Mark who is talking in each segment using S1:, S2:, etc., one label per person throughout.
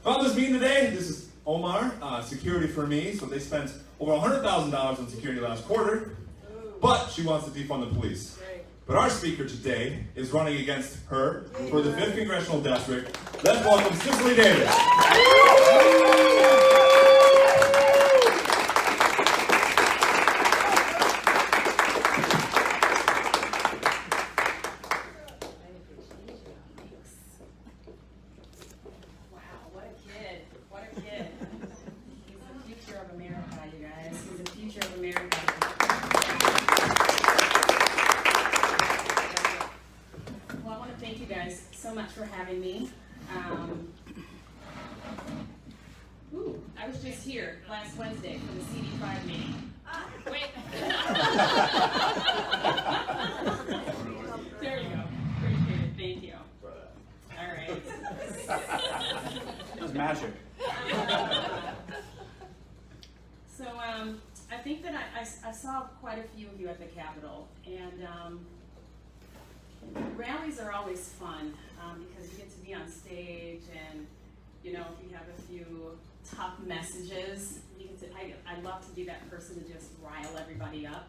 S1: About this meeting today, this is Omar, security for me. So they spent over $100,000 on security last quarter, but she wants to defund the police. But our speaker today is running against her for the 5th Congressional District. Let's welcome Cecily Davis.
S2: For having me. I was just here last Wednesday for the CD5 meeting. Wait. There you go. Appreciate it. Thank you. All right.
S3: That was magic.
S2: So I think that I saw quite a few of you at the Capitol, and rallies are always fun because you get to be on stage, and if you have a few tough messages, you get to. I love to be that person to just rile everybody up.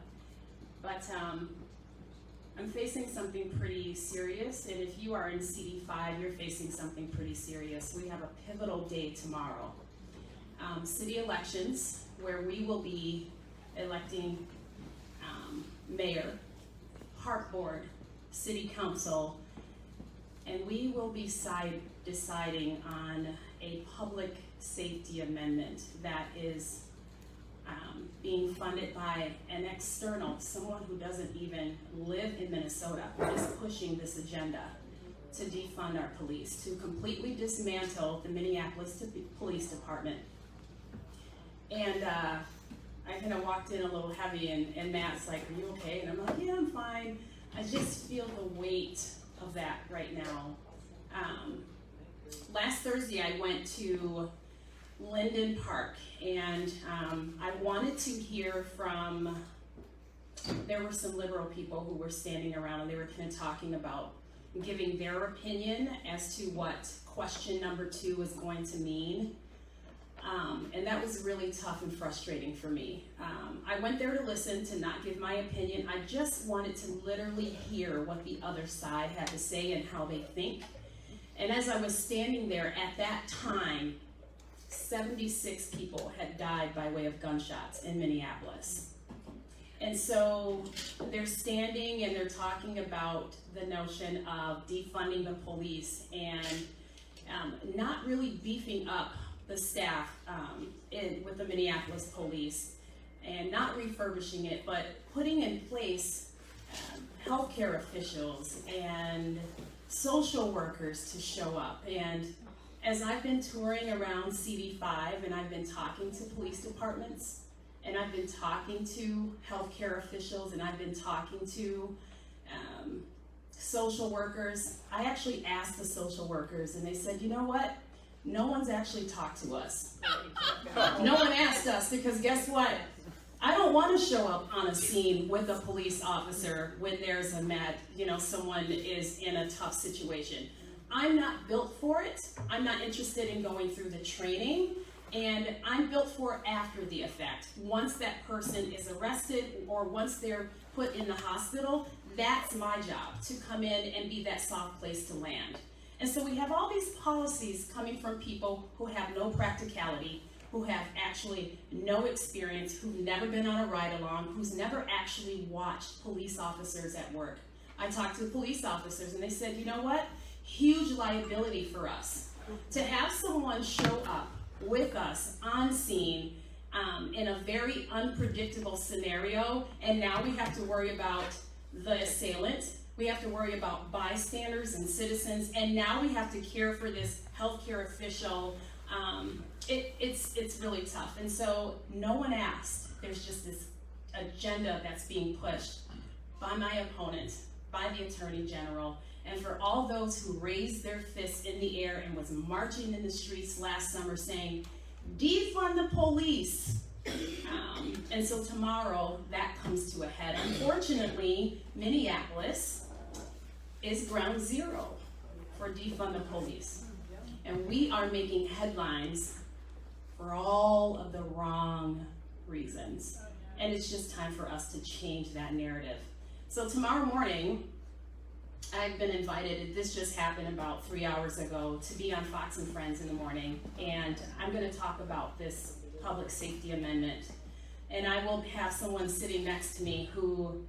S2: But I'm facing something pretty serious, and if you are in CD5, you're facing something pretty serious. We have a pivotal day tomorrow. City elections, where we will be electing mayor, park board, city council, and we will be deciding on a public safety amendment that is being funded by an external, someone who doesn't even live in Minnesota, is pushing this agenda to defund our police, to completely dismantle the Minneapolis Police Department. And I kind of walked in a little heavy, and Matt's like, "Are you okay?" And I'm like, "Yeah, I'm fine." I just feel the weight of that right now. Last Thursday, I went to Linden Park, and I wanted to hear from, there were some liberal people who were standing around, and they were kind of talking about giving their opinion as to what question number 2 is going to mean. And that was really tough and frustrating for me. I went there to listen, to not give my opinion. I just wanted to literally hear what the other side had to say and how they think. And as I was standing there at that time, 76 people had died by way of gunshots in Minneapolis. And so they're standing and they're talking about the notion of defunding the police and not really beefing up the staff with the Minneapolis police, and not refurbishing it, but putting in place healthcare officials and social workers to show up. And as I've been touring around CD5 and I've been talking to police departments, and I've been talking to healthcare officials, and I've been talking to social workers, I actually asked the social workers, and they said, "You know what? No one's actually talked to us. No one asked us, because guess what? I don't want to show up on a scene with a police officer when there's someone is in a tough situation. I'm not built for it. I'm not interested in going through the training, and I'm built for after the effect. Once that person is arrested or once they're put in the hospital, that's my job, to come in and be that soft place to land." And so we have all these policies coming from people who have no practicality, who have actually no experience, who've never been on a ride-along, who's never actually watched police officers at work. I talked to police officers, and they said, "You know what? Huge liability for us. To have someone show up with us on scene in a very unpredictable scenario, and now we have to worry about the assailant, we have to worry about bystanders and citizens, and now we have to care for this healthcare official. It's really tough." And so no one asked. There's just this agenda that's being pushed by my opponent, by the Attorney General, and for all those who raised their fists in the air and was marching in the streets last summer saying, "Defund the police." And so tomorrow that comes to a head. Unfortunately, Minneapolis is ground zero for defund the police. And we are making headlines for all of the wrong reasons. And it's just time for us to change that narrative. So tomorrow morning, I've been invited, this just happened about 3 hours ago, to be on Fox and Friends in the morning. And I'm going to talk about this public safety amendment. And I will have someone sitting next to me who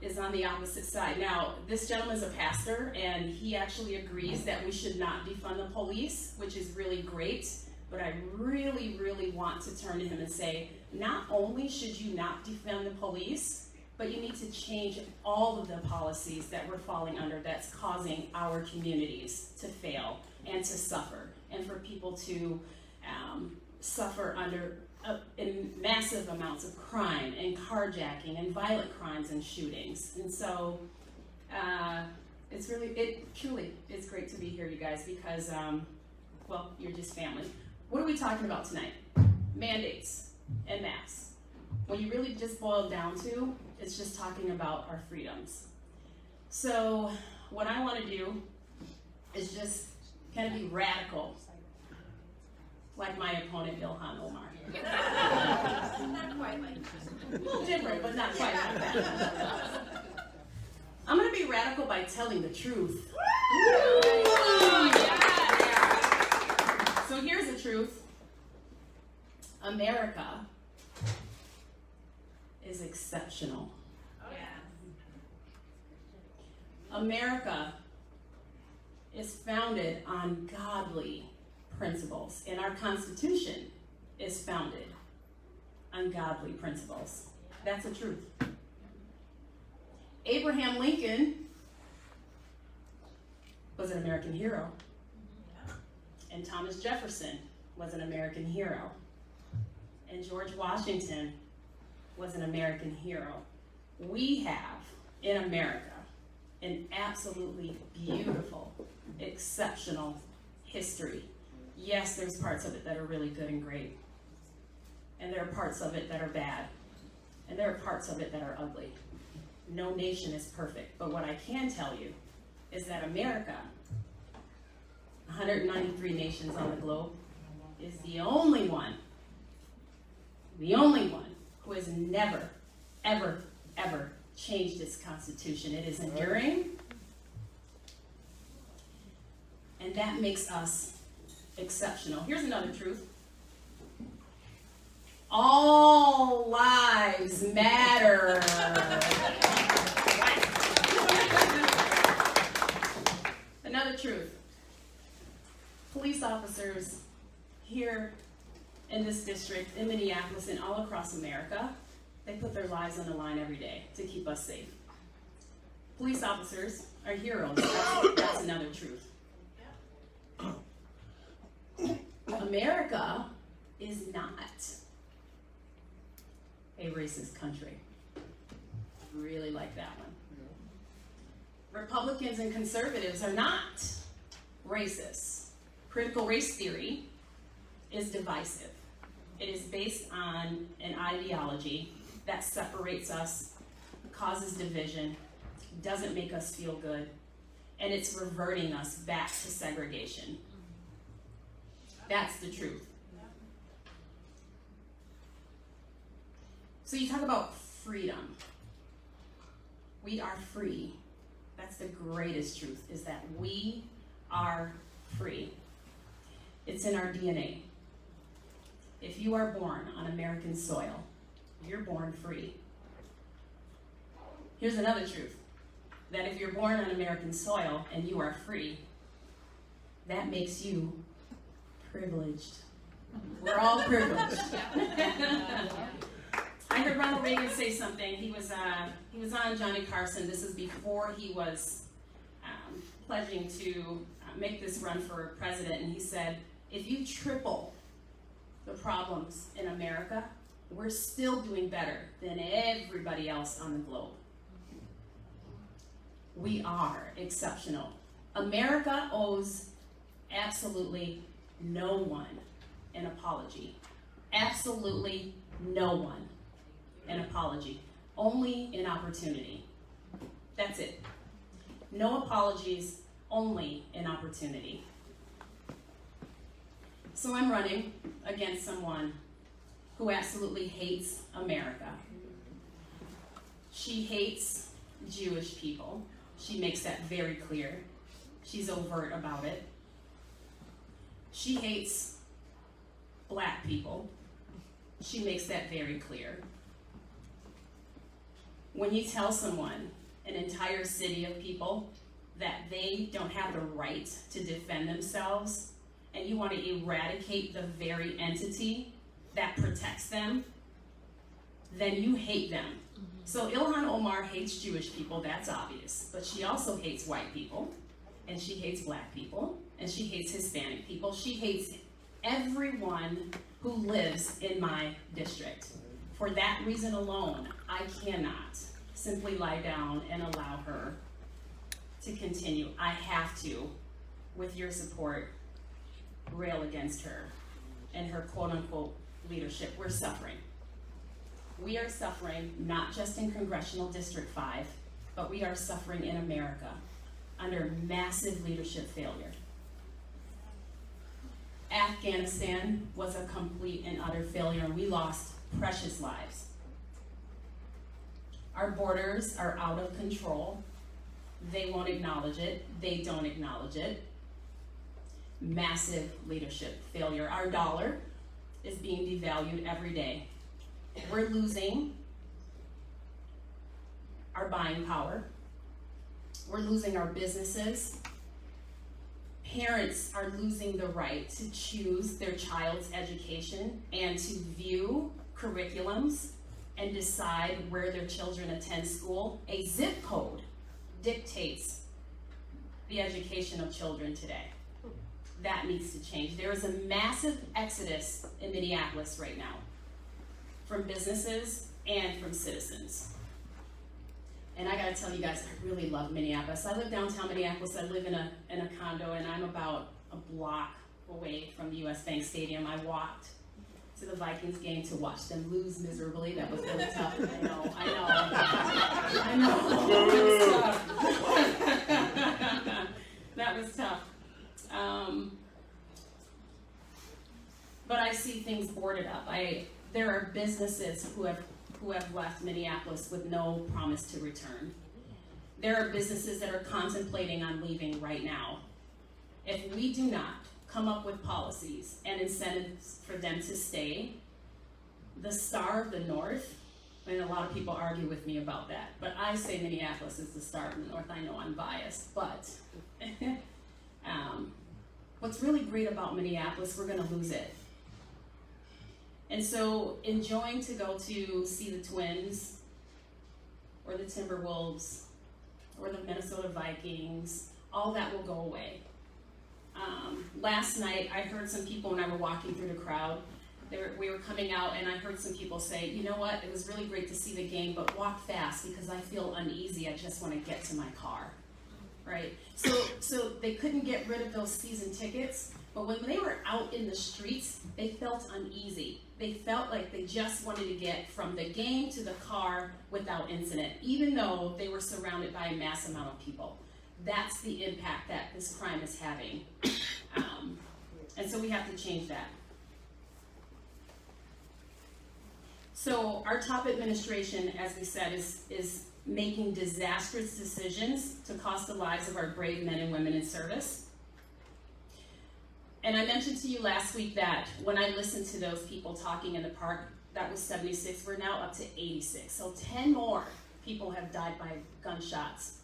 S2: is on the opposite side. Now, this gentleman is a pastor, and he actually agrees that we should not defund the police, which is really great. But I really, really want to turn to him and say, not only should you not defund the police, but you need to change all of the policies that we're falling under that's causing our communities to fail and to suffer, and for people to suffer under in massive amounts of crime and carjacking and violent crimes and shootings. And so it's great to be here, you guys, because, well, you're just family. What are we talking about tonight? Mandates and masks. When you really just boil down to, it's just talking about our freedoms. So what I want to do is just kind of be radical, like my opponent, Ilhan Omar.
S4: Not quite like that.
S2: A little different, but not quite like that. I'm going to be radical by telling the truth. So here's the truth. America is exceptional.
S4: Oh, yeah.
S2: America is founded on godly principles, and our Constitution is founded on godly principles. That's the truth. Abraham Lincoln was an American hero, and Thomas Jefferson was an American hero, and George Washington was an American hero. We have, in America, an absolutely beautiful, exceptional history. Yes, there's parts of it that are really good and great, and there are parts of it that are bad, and there are parts of it that are ugly. No nation is perfect, but what I can tell you is that America, 193 nations on the globe, is the only one who has never, ever, ever changed its constitution. It is enduring, and that makes us exceptional. Here's another truth. All lives matter. Another truth. Police officers here in this district, in Minneapolis, and all across America, they put their lives on the line every day to keep us safe. Police officers are heroes. That's another truth. America is not a racist country. Really like that one. Republicans and conservatives are not racist. Critical race theory is divisive. It is based on an ideology that separates us, causes division, doesn't make us feel good, and it's reverting us back to segregation. That's the truth. So you talk about freedom. We are free. That's the greatest truth, is that we are free. It's in our DNA. If you are born on American soil, you're born free. Here's another truth, that if you're born on American soil and you are free, that makes you privileged. We're all privileged. I heard Ronald Reagan say something. He was on Johnny Carson. This is before he was pledging to make this run for president, and he said, if you triple the problems in America, we're still doing better than everybody else on the globe. We are exceptional. America owes absolutely no one an apology. Absolutely no one an apology. Only an opportunity. That's it. No apologies, only an opportunity. So I'm running against someone who absolutely hates America. She hates Jewish people. She makes that very clear. She's overt about it. She hates Black people. She makes that very clear. When you tell someone, an entire city of people, that they don't have the right to defend themselves, and you want to eradicate the very entity that protects them, then you hate them. So Ilhan Omar hates Jewish people, that's obvious, but she also hates white people, and she hates Black people, and she hates Hispanic people. She hates everyone who lives in my district. For that reason alone, I cannot simply lie down and allow her to continue. I have to, with your support, rail against her and her quote-unquote leadership. We're suffering. We are suffering not just in Congressional District 5, but we are suffering in America under massive leadership failure. Afghanistan was a complete and utter failure, and we lost precious lives. Our borders are out of control. They won't acknowledge it. They don't acknowledge it. Massive leadership failure. Our dollar is being devalued every day. We're losing our buying power. We're losing our businesses. Parents are losing the right to choose their child's education and to view curriculums and decide where their children attend school. A zip code dictates the education of children today. That needs to change. There is a massive exodus in Minneapolis right now, from businesses and from citizens. And I gotta tell you guys, I really love Minneapolis. I live downtown Minneapolis. I live in a condo, and I'm about a block away from the US Bank Stadium. I walked to the Vikings game to watch them lose miserably. That was really tough. I know. That was tough. But I see things boarded up. There are businesses who have left Minneapolis with no promise to return. There are businesses that are contemplating on leaving right now. If we do not come up with policies and incentives for them to stay, the star of the North, and a lot of people argue with me about that, but I say Minneapolis is the star of the North. I know I'm biased, but what's really great about Minneapolis, we're gonna lose it. And so enjoying to go to see the Twins or the Timberwolves or the Minnesota Vikings, all that will go away. Last night I heard some people when I were walking through the crowd, we were coming out, and I heard some people say, you know what, it was really great to see the game, but walk fast because I feel uneasy, I just want to get to my car, right? So they couldn't get rid of those season tickets, but when they were out in the streets, they felt uneasy. They felt like they just wanted to get from the game to the car without incident, even though they were surrounded by a mass amount of people. That's the impact that this crime is having. And so we have to change that. So our top administration, as we said, is making disastrous decisions to cost the lives of our brave men and women in service. And I mentioned to you last week that when I listened to those people talking in the park, that was 76, we're now up to 86. So 10 more people have died by gunshots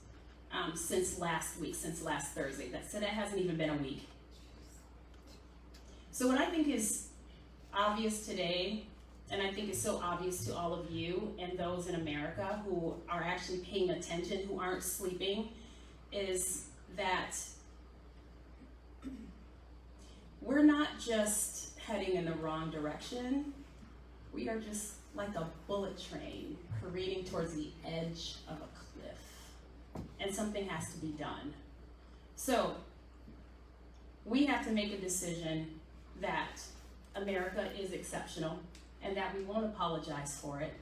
S2: since last week, since last Thursday. So that hasn't even been a week. So what I think is obvious today, and I think is so obvious to all of you and those in America who are actually paying attention, who aren't sleeping, is that we're not just heading in the wrong direction, we are just like a bullet train careening towards the edge of a cliff, and something has to be done. So we have to make a decision that America is exceptional, and that we won't apologize for it,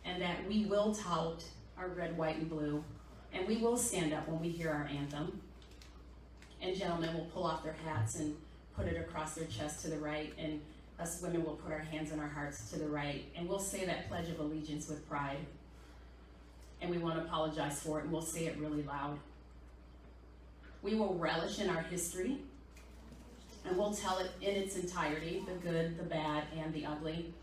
S2: and that we will tout our red, white, and blue, and we will stand up when we hear our anthem, and gentlemen will pull off their hats and put it across their chest to the right, and us women will put our hands on our hearts to the right, and we'll say that Pledge of Allegiance with pride. And we want to apologize for it, and we'll say it really loud. We will relish in our history, and we'll tell it in its entirety, the good, the bad, and the ugly,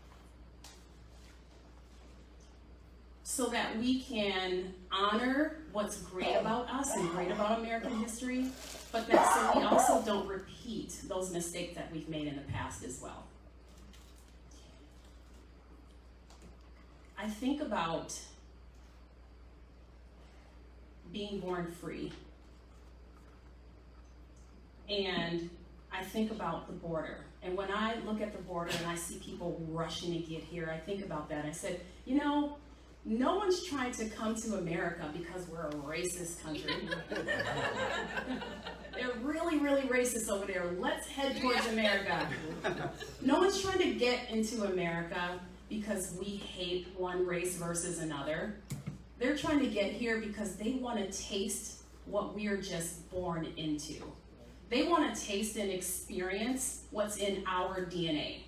S2: so that we can honor what's great about us and great about American history, but that so we also don't repeat those mistakes that we've made in the past as well. I think about being born free, and I think about the border. And when I look at the border and I see people rushing to get here, I think about that. I said, you know, no one's trying to come to America because we're a racist country. They're really, really racist over there. Let's head towards America. No one's trying to get into America because we hate one race versus another. They're trying to get here because they want to taste what we're just born into. They want to taste and experience what's in our DNA.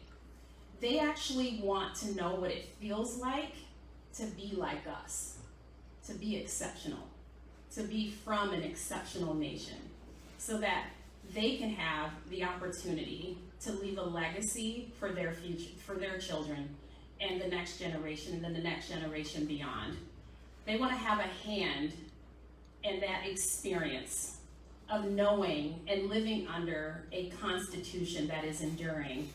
S2: They actually want to know what it feels like to be like us, to be exceptional, to be from an exceptional nation, so that they can have the opportunity to leave a legacy for their future, for their children, and the next generation, and then the next generation beyond. They want to have a hand in that experience of knowing and living under a constitution that is enduring.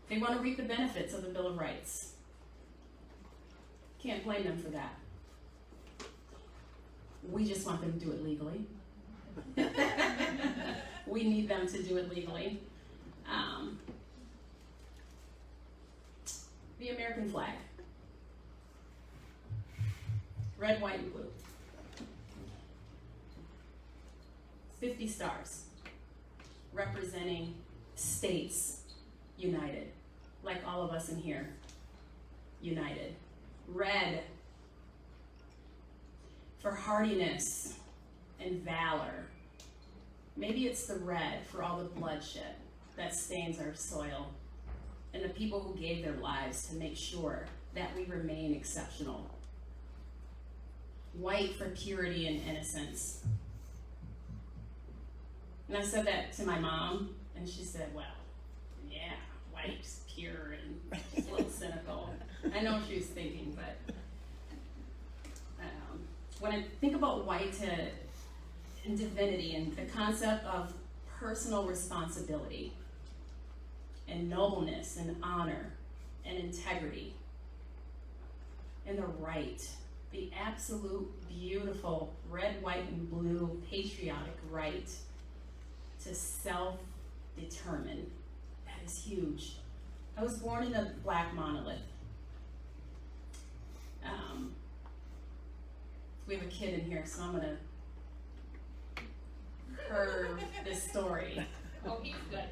S2: They want to reap the benefits of the Bill of Rights. Can't blame them for that. We just want them to do it legally. We need them to do it legally. The American flag. Red, white, and blue. 50 stars representing states united, like all of us in here, united. Red for hardiness and valor. Maybe it's the red for all the bloodshed that stains our soil and the people who gave their lives to make sure that we remain exceptional. White for purity and innocence. And I said that to my mom, and she said, well, yeah, white's pure and just a little cynical. I know what she was thinking, but when I think about white and divinity and the concept of personal responsibility and nobleness and honor and integrity and the right, the absolute beautiful red, white, and blue patriotic right to self-determine, that is huge. I was born in a black monolith. We have a kid in here, so I'm gonna curve this story.
S4: Oh, he's good.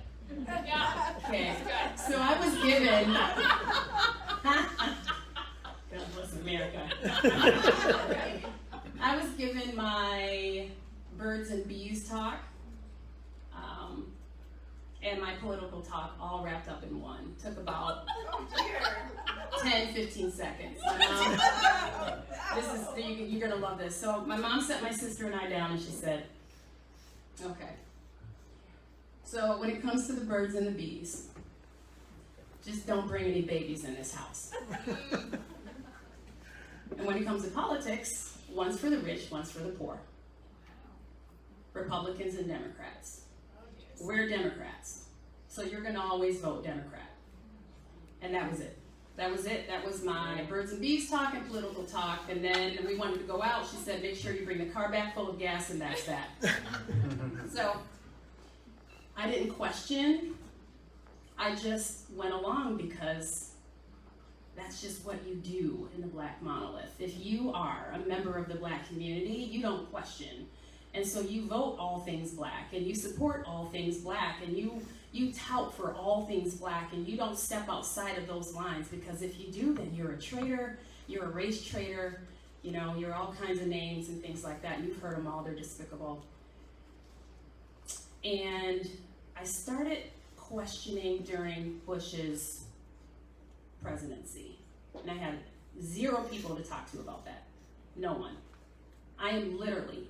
S4: Yeah.
S2: Okay,
S4: He's good.
S2: so I was given, God bless America. I was given my birds and bees talk, and my political talk all wrapped up in one. Took about 10, 15 seconds. You're gonna love this. So my mom sat my sister and I down and she said, okay, so when it comes to the birds and the bees, just don't bring any babies in this house. And when it comes to politics, one's for the rich, one's for the poor. Republicans and Democrats. We're Democrats, so you're gonna always vote Democrat. And that was it. That was it. That was my birds and bees talk and political talk. And then we wanted to go out. She said, make sure you bring the car back full of gas, and that's that. So I didn't question. I just went along because that's just what you do in the black monolith. If you are a member of the black community, you don't question. And so you vote all things black, and you support all things black, and you tout for all things black, and you don't step outside of those lines, because if you do, then you're a traitor, you're a race traitor, you know, you're all kinds of names and things like that. You've heard them all, they're despicable. And I started questioning during Bush's presidency. And I had 0 people to talk to about that. No one. I am literally,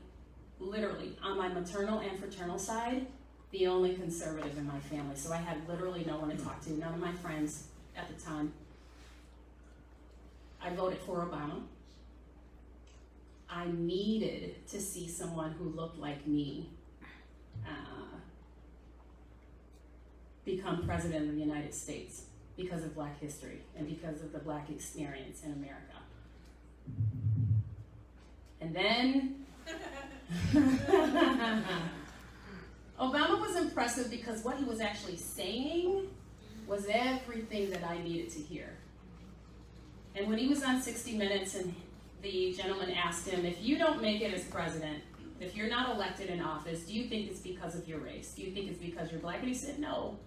S2: on my maternal and fraternal side, the only conservative in my family. So I had literally no one to talk to, none of my friends at the time. I voted for Obama. I needed to see someone who looked like me become president of the United States because of Black history and because of the Black experience in America. And then Obama was impressive because what he was actually saying was everything that I needed to hear. And when he was on 60 Minutes and the gentleman asked him, if you don't make it as president, if you're not elected in office, do you think it's because of your race? Do you think it's because you're Black? And he said, no.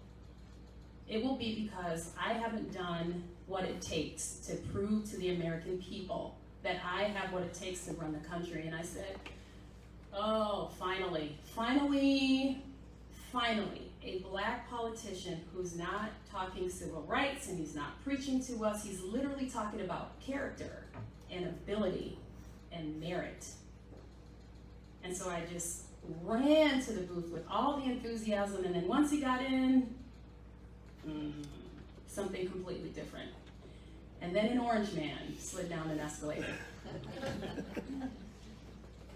S2: It will be because I haven't done what it takes to prove to the American people that I have what it takes to run the country. And I said, oh, finally, a Black politician who's not talking civil rights and he's not preaching to us, he's literally talking about character and ability and merit. And so I just ran to the booth with all the enthusiasm, and then once he got in, something completely different. And then an orange man slid down an escalator.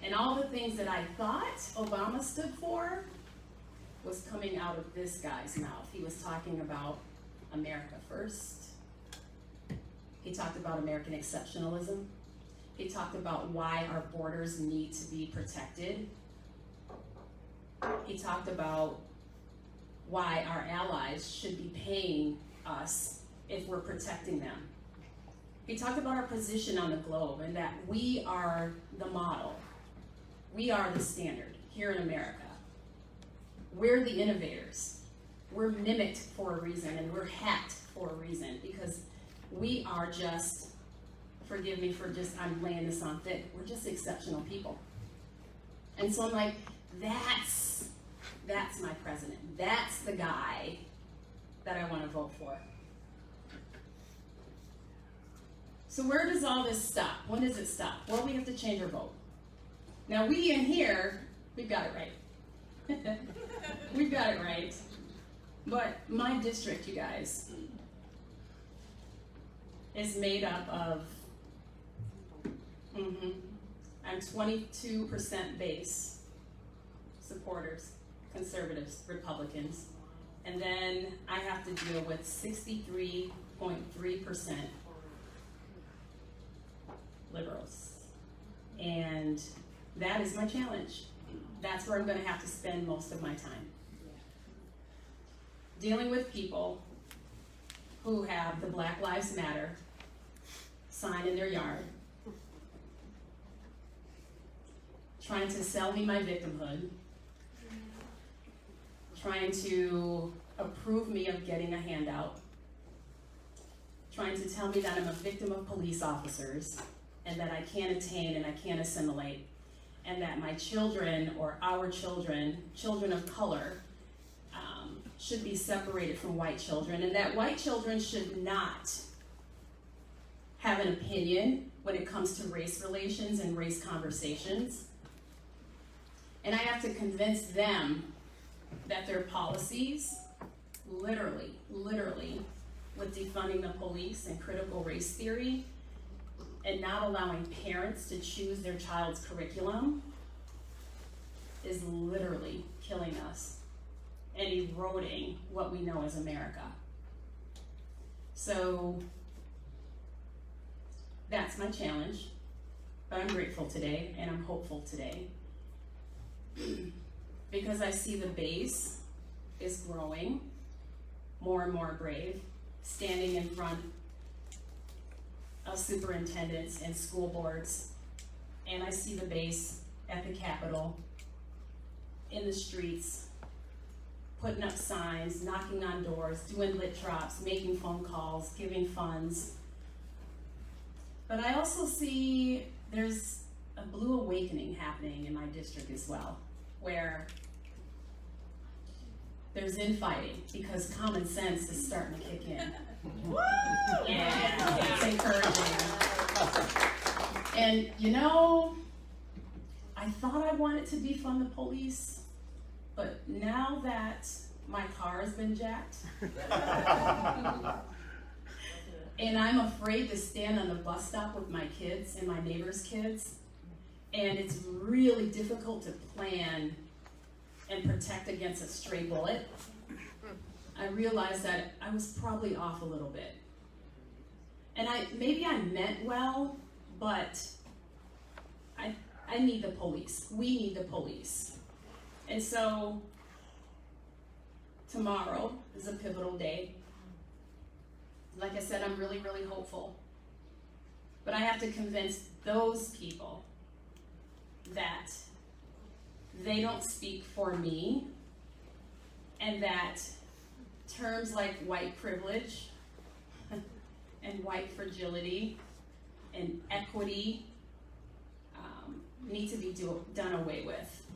S2: And all the things that I thought Obama stood for was coming out of this guy's mouth. He was talking about America first. He talked about American exceptionalism. He talked about why our borders need to be protected. He talked about why our allies should be paying us if we're protecting them. He talked about our position on the globe and that we are the model. We are the standard here in America. We're the innovators. We're mimicked for a reason, and we're hacked for a reason, because we are just, forgive me for just, I'm laying this on thick, we're just exceptional people. And so I'm like, that's my president. That's the guy that I want to vote for. So where does all this stop? When does it stop? Well, we have to change our vote. Now we in here, we've got it right. We've got it right. But my district, you guys, is made up of, I'm 22% base supporters, conservatives, Republicans, and then I have to deal with 63.3% liberals. And that is my challenge. That's where I'm going to have to spend most of my time. Dealing with people who have the Black Lives Matter sign in their yard, trying to sell me my victimhood, trying to approve me of getting a handout, trying to tell me that I'm a victim of police officers and that I can't attain and I can't assimilate, and that my children or our children, children of color, should be separated from white children, and that white children should not have an opinion when it comes to race relations and race conversations. And I have to convince them that their policies, literally, with defunding the police and critical race theory, and not allowing parents to choose their child's curriculum, is literally killing us and eroding what we know as America. So that's my challenge, but I'm grateful today and I'm hopeful today because I see the base is growing, more and more brave, standing in front of superintendents and school boards, and I see the base at the Capitol, in the streets, putting up signs, knocking on doors, doing lit drops, making phone calls, giving funds. But I also see there's a blue awakening happening in my district as well, where there's infighting because common sense is starting to kick in. Yeah, it's encouraging. And you know, I thought I wanted to defund the police, but now that my car has been jacked, and I'm afraid to stand on the bus stop with my kids and my neighbor's kids, and it's really difficult to plan and protect against a stray bullet, I realized that I was probably off a little bit. And maybe I meant well, but I need the police. We need the police. And so tomorrow is a pivotal day. Like I said, I'm really, really hopeful. But I have to convince those people that they don't speak for me, and that terms like white privilege and white fragility and equity need to be done away with.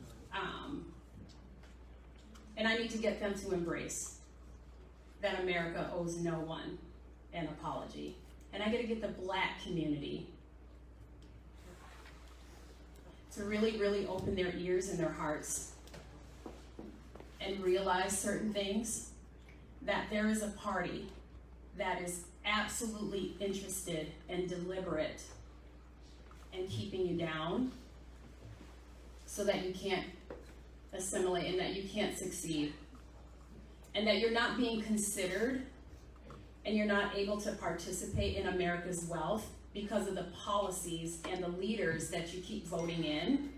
S2: And I need to get them to embrace that America owes no one an apology. And I gotta get the Black community to really, really open their ears and their hearts and realize certain things, that there is a party that is absolutely interested and deliberate in keeping you down so that you can't assimilate and that you can't succeed, and that you're not being considered and you're not able to participate in America's wealth because of the policies and the leaders that you keep voting in.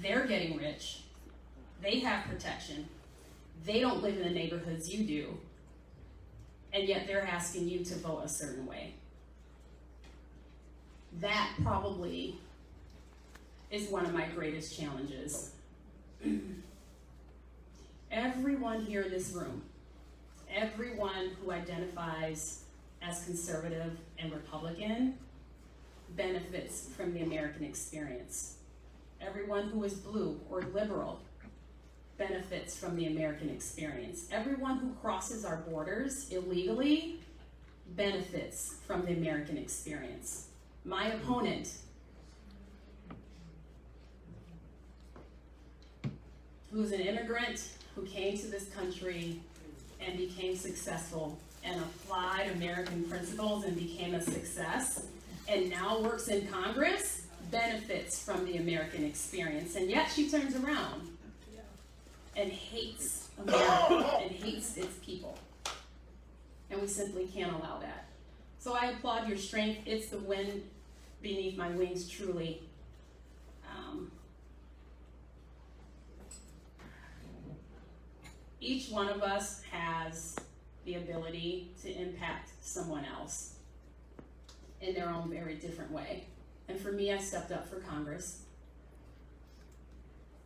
S2: They're getting rich. They have protection. They don't live in the neighborhoods you do. And yet they're asking you to vote a certain way. That probably is one of my greatest challenges. Everyone here in this room, everyone who identifies as conservative and Republican benefits from the American experience. Everyone who is blue or liberal benefits from the American experience. Everyone who crosses our borders illegally benefits from the American experience. My opponent, who's an immigrant who came to this country and became successful and applied American principles and became a success, and now works in Congress, benefits from the American experience. And yet she turns around and hates America and hates its people. And we simply can't allow that. So I applaud your strength. It's the wind beneath my wings, truly. Each one of us has the ability to impact someone else in their own very different way. And for me, I stepped up for Congress.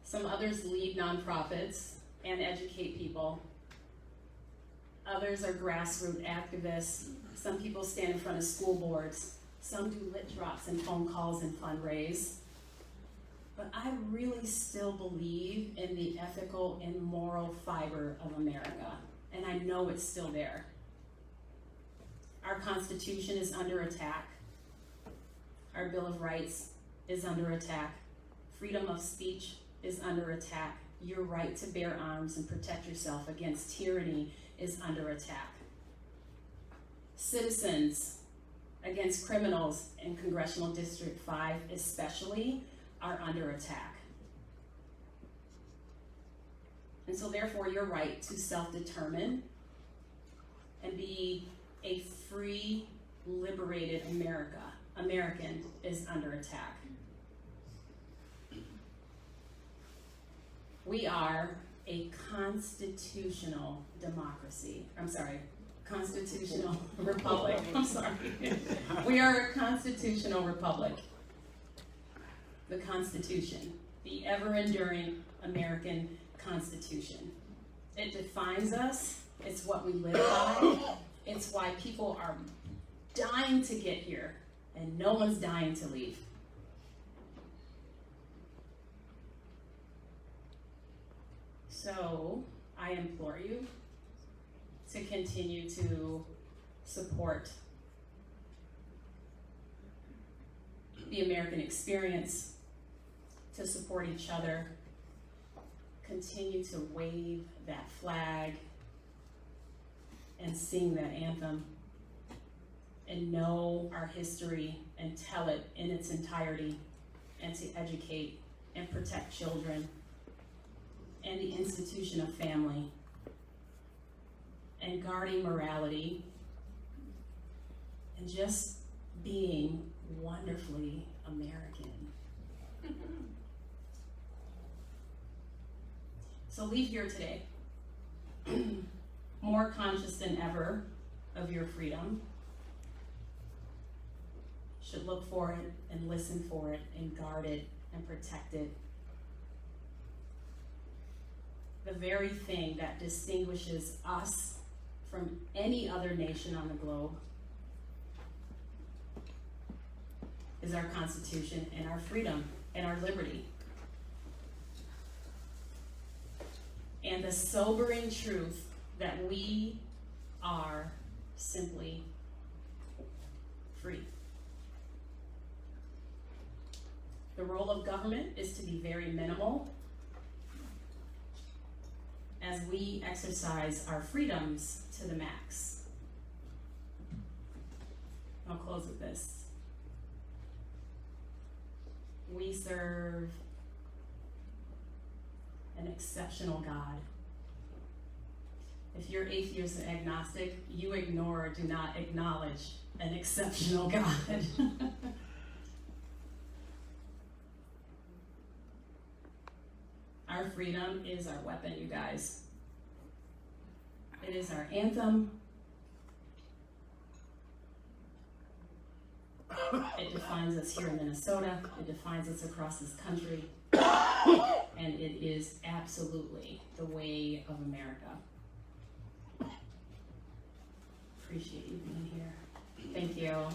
S2: Some others lead nonprofits and educate people. Others are grassroots activists. Some people stand in front of school boards. Some do lit drops and phone calls and fundraise. But I really still believe in the ethical and moral fiber of America, and I know it's still there. Our Constitution is under attack. Our Bill of Rights is under attack. Freedom of speech is under attack. Your right to bear arms and protect yourself against tyranny is under attack. Citizens against criminals in Congressional District 5 especially are under attack. And so therefore your right to self-determine and be a free, liberated American is under attack. We are a constitutional democracy. Constitutional republic. We are a constitutional republic. The Constitution, the ever-enduring American Constitution. It defines us. It's what we live by. It's why people are dying to get here, and no one's dying to leave. So, I implore you to continue to support the American experience, to support each other, continue to wave that flag and sing that anthem, and know our history and tell it in its entirety, and to educate and protect children and the institution of family, and guarding morality, and just being wonderfully American. So leave here today more conscious than ever of your freedom. Should look for it and listen for it and guard it and protect it. The very thing that distinguishes us from any other nation on the globe is our Constitution and our freedom and our liberty. And the sobering truth that we are simply free. The role of government is to be very minimal as we exercise our freedoms to the max. I'll close with this. We serve an exceptional God. If you're atheist and agnostic, you ignore or do not acknowledge an exceptional God. Our freedom is our weapon, you guys. It is our anthem. It defines us here in Minnesota. It defines us across this country. And it is absolutely the way of America. Appreciate you being here. Thank you.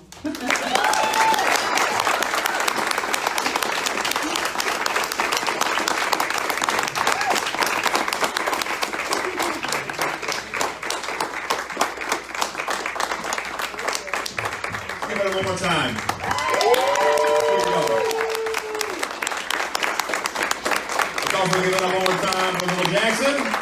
S1: Give it one more time. Here we go. Let's also give it up one more time for Little Jackson.